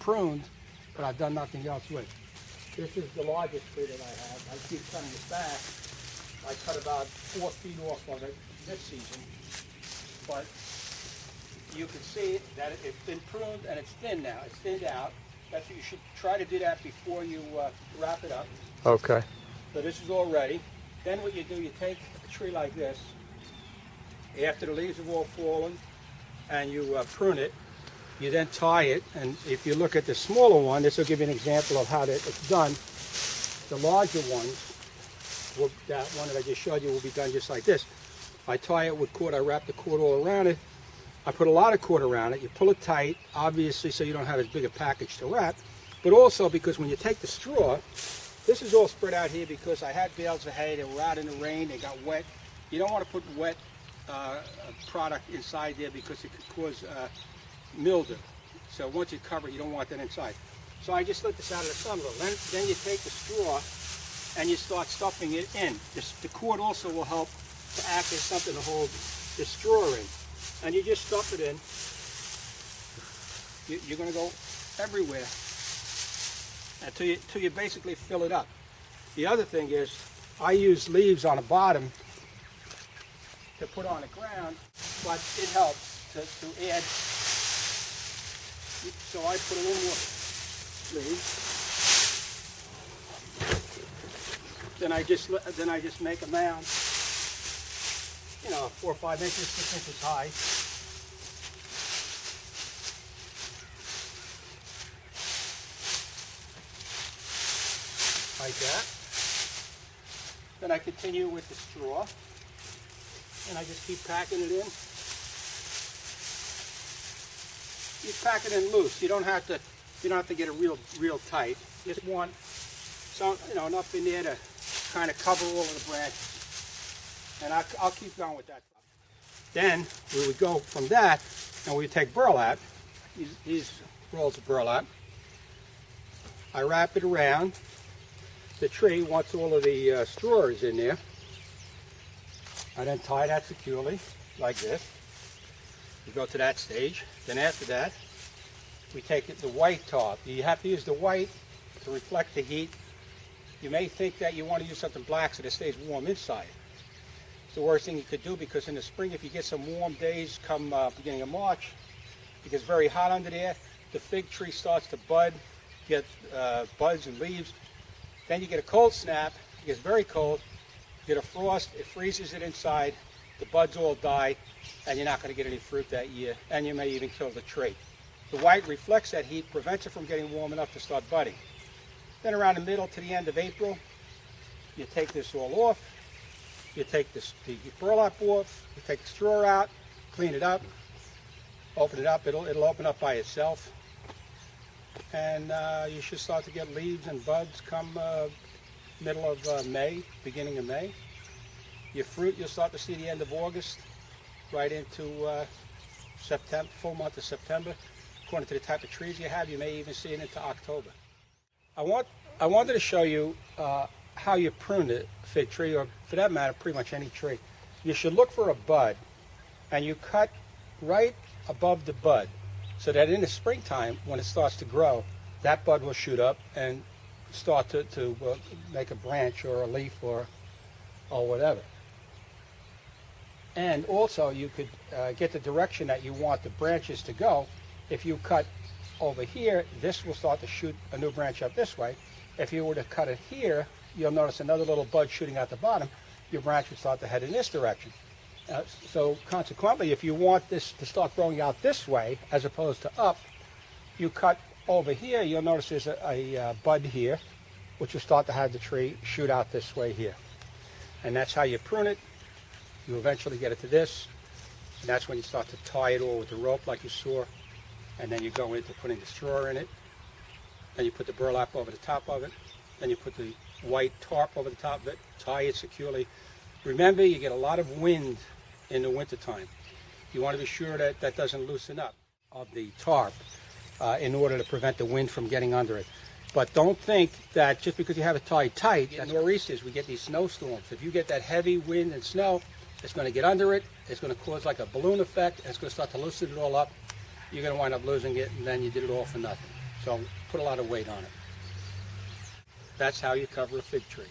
pruned, but I've done nothing else with. This is the largest tree that I have. I keep cutting it back. I cut about 4 feet off of it this season, but you can see that it's been pruned and it's thin now. It's thinned out. That's what you should try to do that before you wrap it up. Okay. So this is all ready. Then what you do, you take a tree like this, after the leaves have all fallen, and you prune it. You then tie it, and if you look at the smaller one, this will give you an example of how it's done. The larger ones, that one that I just showed you, will be done just like this. I tie it with cord. I wrap the cord all around it. I put a lot of cord around it. You pull it tight, obviously, so you don't have as big a package to wrap, but also because when you take the straw, this is all spread out here because I had bales of hay that were out in the rain, they got wet. You don't want to put wet product inside there because it could cause mildew. So once you cover it, you don't want that inside. So I just let this out of the sun a little. Then you take the straw and you start stuffing it in. The cord also will help to act as something to hold the straw in. And you just stuff it in. You're going to go everywhere until you basically fill it up. The other thing is, I use leaves on the bottom to put on the ground, but it helps to add. So I put a little more leaves. Then I just make a mound, 4 or 5 inches, 6 inches high. Like that. Then I continue with the straw, and I just keep packing it in. You pack it in loose. You don't have to get it real tight. You just want some, enough in there to kind of cover all of the branches. And I'll keep going with that. Then we would go from that, and we take burlap. These rolls of burlap. I wrap it around the tree once all of the straw is in there. I then tie that securely, like this. We go to that stage. Then after that, we take the white tarp. You have to use the white to reflect the heat. You may think that you want to use something black so that it stays warm inside. It's the worst thing you could do, because in the spring, if you get some warm days come beginning of March, it gets very hot under there. The fig tree starts to bud, get buds and leaves. Then you get a cold snap, it gets very cold, you get a frost, it freezes it inside, the buds all die, and you're not going to get any fruit that year, and you may even kill the tree. The white reflects that heat, prevents it from getting warm enough to start budding. Then around the middle to the end of April, you take this all off, you take the burlap off, you take the straw out, clean it up, open it up, it'll open up by itself. And you should start to get leaves and buds come middle of May, beginning of May. Your fruit, you'll start to see the end of August, right into September, full month of September. According to the type of trees you have, you may even see it into October. I wanted to show you how you prune a fig tree, or for that matter, pretty much any tree. You should look for a bud, and you cut right above the bud, so that in the springtime, when it starts to grow, that bud will shoot up and start to make a branch or a leaf or whatever. And also, you could get the direction that you want the branches to go. If you cut over here, this will start to shoot a new branch up this way. If you were to cut it here, you'll notice another little bud shooting out the bottom. Your branch would start to head in this direction. So consequently, if you want this to start growing out this way as opposed to up, you cut over here, you'll notice there's a bud here, which will start to have the tree shoot out this way here. And that's how you prune it. You eventually get it to this, and that's when you start to tie it all with the rope like you saw, and then you go into putting the straw in it, then you put the burlap over the top of it, then you put the white tarp over the top of it, tie it securely. Remember, you get a lot of wind in the wintertime. You want to be sure that that doesn't loosen up of the tarp in order to prevent the wind from getting under it. But don't think that just because you have it tied tight, in nor'easters, we get these snowstorms. If you get that heavy wind and snow, it's going to get under it, it's going to cause like a balloon effect, and it's going to start to loosen it all up. You're going to wind up losing it, and then you did it all for nothing. So put a lot of weight on it. That's how you cover a fig tree.